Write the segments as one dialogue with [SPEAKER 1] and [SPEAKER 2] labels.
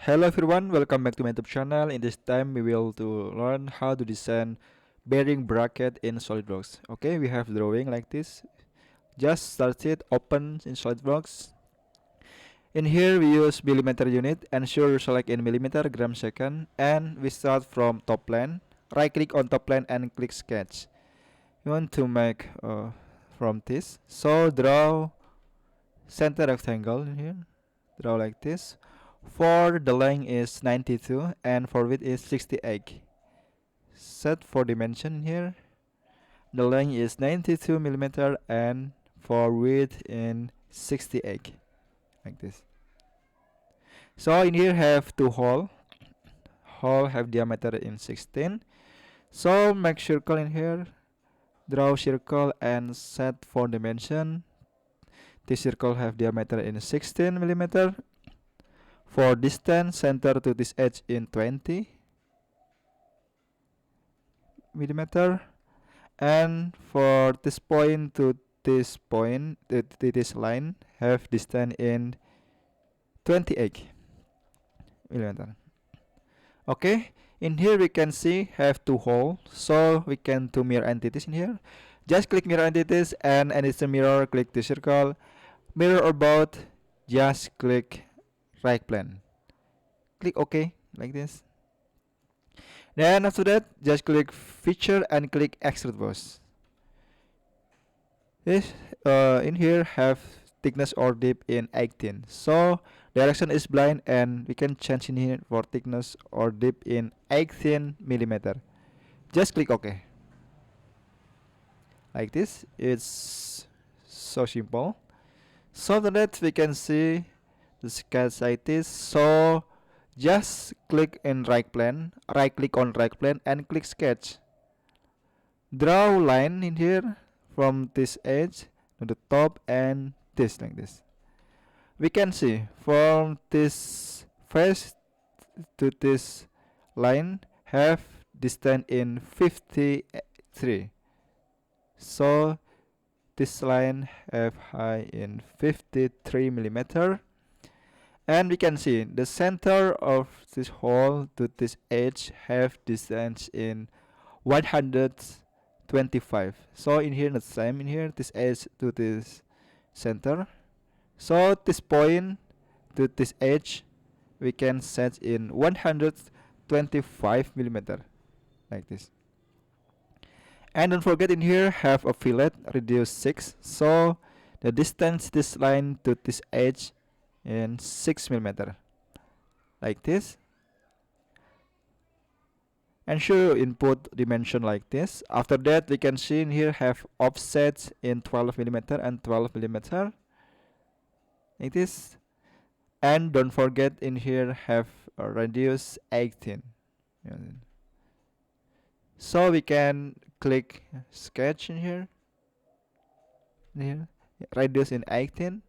[SPEAKER 1] Hello everyone, welcome back to my YouTube channel. In this time, we will to learn how to design bearing bracket in SolidWorks. Okay, we have drawing like this. Just start it, open in SolidWorks. In here, we use millimeter unit. Ensure you select in millimeter, gram second, and we start from top plane. Right click on top plane and click sketch. You want to make from this. So draw center rectangle in here. Draw like this. For the length is 92 and for width is 68. Set for dimension here. The length is 92 millimeter and for width in 68 like this. So in here have two hole. Hole have diameter in 16. So make circle in here. Draw circle and set for dimension. This circle have diameter in 16 millimeter. For distance center to this edge in 20 millimeter, and for this point to this point, this line have distance in 28 millimeter. Okay, in here we can see have two hole, so we can do mirror entities in here. Just click mirror entities and it's a mirror, click the circle. Mirror or both, just click right plane. Click OK like this. Then after that, just click feature and click extrude boss. This in here have thickness or depth in 18. So direction is blind and we can change in here for thickness or depth in 18 millimeter. Just click OK. Like this, it's so simple. So after that we can see the sketch like this. So just click in right plane, right click on right plane and click sketch. Draw line in here from this edge to the top and this like this. We can see from this face to this line have distance in 53. So this line have height in 53 millimeter. And we can see the center of this hole to this edge have distance in 125. So in here the same in here, this edge to this center. So this point to this edge we can set in 125 millimeter like this. And don't forget in here have a fillet radius 6. So the distance this line to this edge in 6 millimeter like this. Ensure input dimension like this. After that we can see in here have offsets in 12 millimeter and 12 millimeter like this. And don't forget in here have a radius 18. So we can click sketch in here, radius in 18.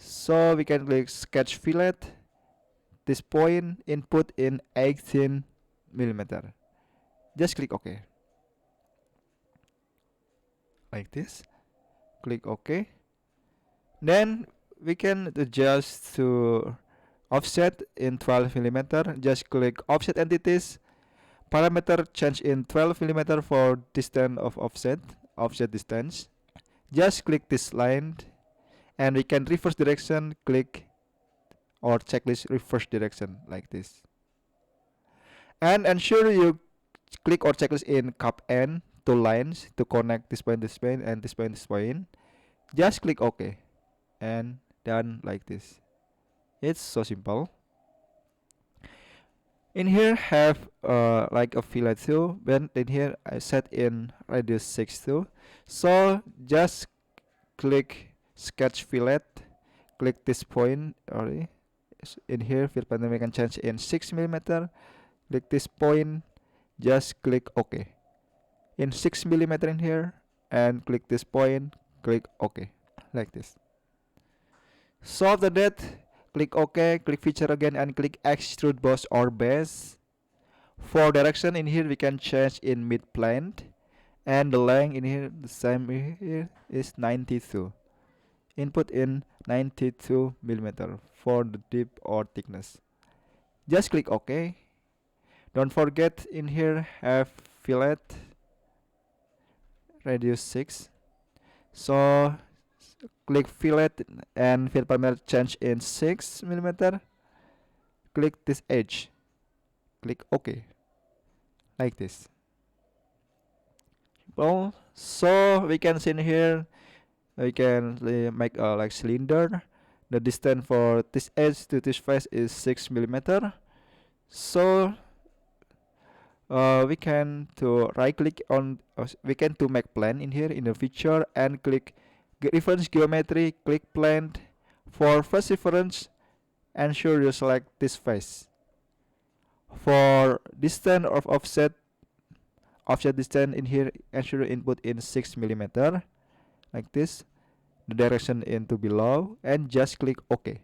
[SPEAKER 1] So we can click sketch fillet. This point input in 18 millimeter. Just click OK like this. Click OK. Then we can adjust to offset in 12 millimeter. Just click offset entities. Parameter change in 12 millimeter for distance of offset distance. Just click this line and we can reverse direction, click or checklist reverse direction like this. And ensure you click or checklist in cap N two lines to connect this point, and this point, this point. Just click OK and done like this. It's so simple. In here have like a fillet too, but in here I set in radius 6 too. So just click sketch fillet, click this point already. In here fill pattern we can change in 6 millimeter. Click this point, just click OK in 6 millimeter in here and click this point, click OK like this. So after that click OK, click feature again and click extrude boss or base. For direction in here we can change in mid plane and the length in here the same here is 92. Input in 92 millimeter for the depth or thickness Just click OK. Don't forget in here have fillet radius 6. So click fillet and fill parameter change in 6 millimeter. Click this edge. Click OK. Like this. Well, so we can see in here we can make a like cylinder. The distance for this edge to this face is 6 millimeter. So we can to right click on we can to make plane in here in the feature and click reference geometry, click plane. For first reference, ensure you select this face. For distance of offset distance in here, ensure you input in 6 millimeter like this, the direction into below, and just click OK.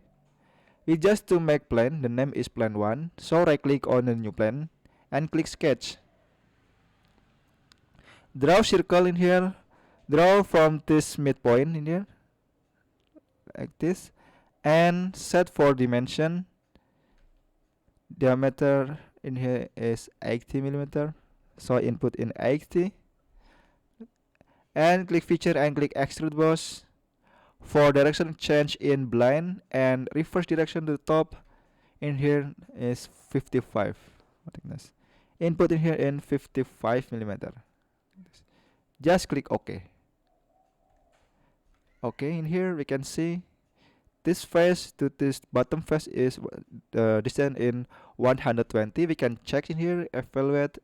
[SPEAKER 1] We just to make plane, the name is plane 1, so right click on the new plane and click sketch. Draw circle in here, draw from this midpoint in here like this, and set for dimension. Diameter in here is 80 millimeter, so input in 80 and click feature and click extrude boss. For direction change in blind and reverse direction to the top in here is 55 thickness. Input in here in 55 millimeter. Just click OK. Okay, in here we can see this face to this bottom face is distance in 120. We can check in here, evaluate,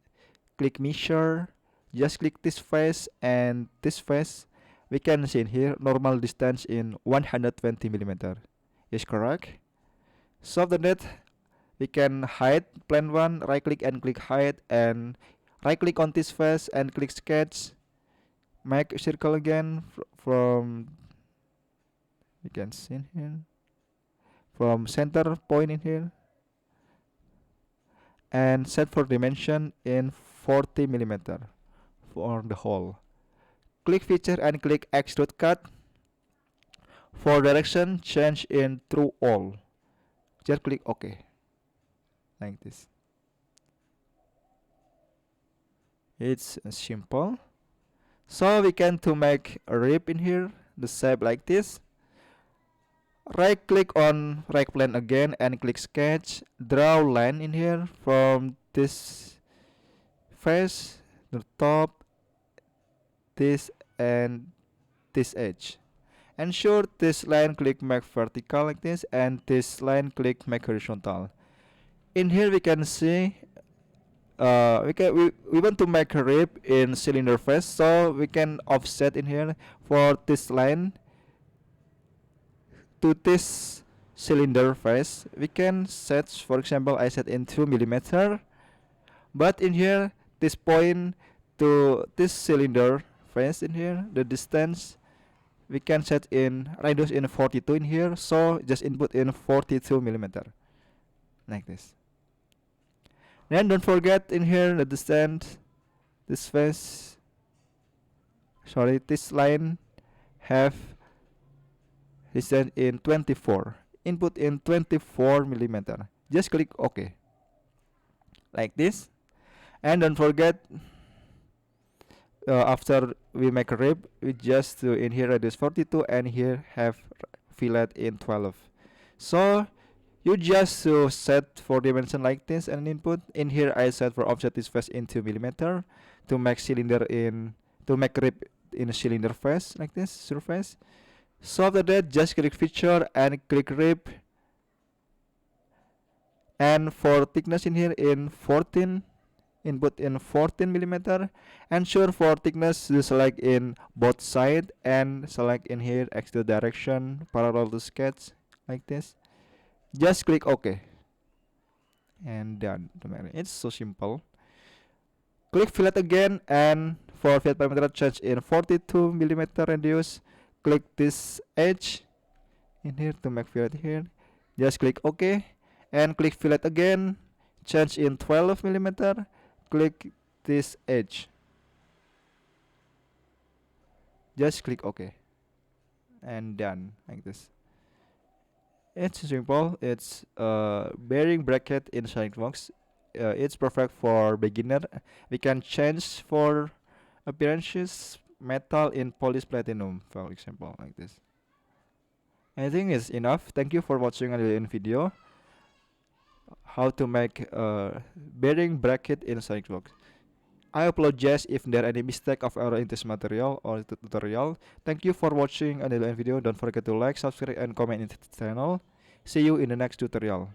[SPEAKER 1] click measure, just click this face and this face. We can see in here normal distance in 120 millimeter is correct. So after that we can hide plane 1, right click and click hide, and right click on this face and click sketch, make a circle again from you can see in here from center point in here and set for dimension in 40 millimeter for the whole. Click feature and click extrude cut. For direction change in through all. Just click OK like this. It's simple. So we can to make a rib in here, the shape like this. Right click on right plane again and click sketch. Draw line in here from this face, the top, this and this edge. Ensure this line click make vertical like this and this line click make horizontal. In here we can see we want to make a rib in cylinder face, so we can offset in here for this line to this cylinder face. We can set, for example, I set in 2 millimeter, but in here this point to this cylinder face in here, the distance we can set in radius in 42 in here, so just input in 42 millimeter like this. Then don't forget in here the distance, this face, sorry, this line have distance in 24, input in 24 millimeter. Just click OK like this. And don't forget after we make a rib, we just in here radius 42 and here have fillet in 12. So you just set for dimension like this and input. In here I set for offset this face in 2 millimeter to make cylinder in to make rib in a cylinder face like this surface. So after that just click feature and click rib, and for thickness in here in 14, input in 14 millimeter. Ensure for thickness you select in both side and select in here extrude direction parallel to sketch like this. Just click OK and done. It's so simple. Click fillet again and for fillet parameter change in 42 millimeter radius. Click this edge in here to make fillet here. Just click OK and click fillet again, change in 12 millimeter. Click this edge. Just click OK and done like this. It's simple. It's bearing bracket in SolidWorks. It's perfect for beginner. We can change for appearances metal in polished platinum, for example, like this. I think it's enough. Thank you for watching another video. How to make bearing bracket in SolidWorks. I apologize if there any mistake of error in this material or tutorial. Thank you for watching another video. Don't forget to like, subscribe, and comment in the channel. See you in the next tutorial.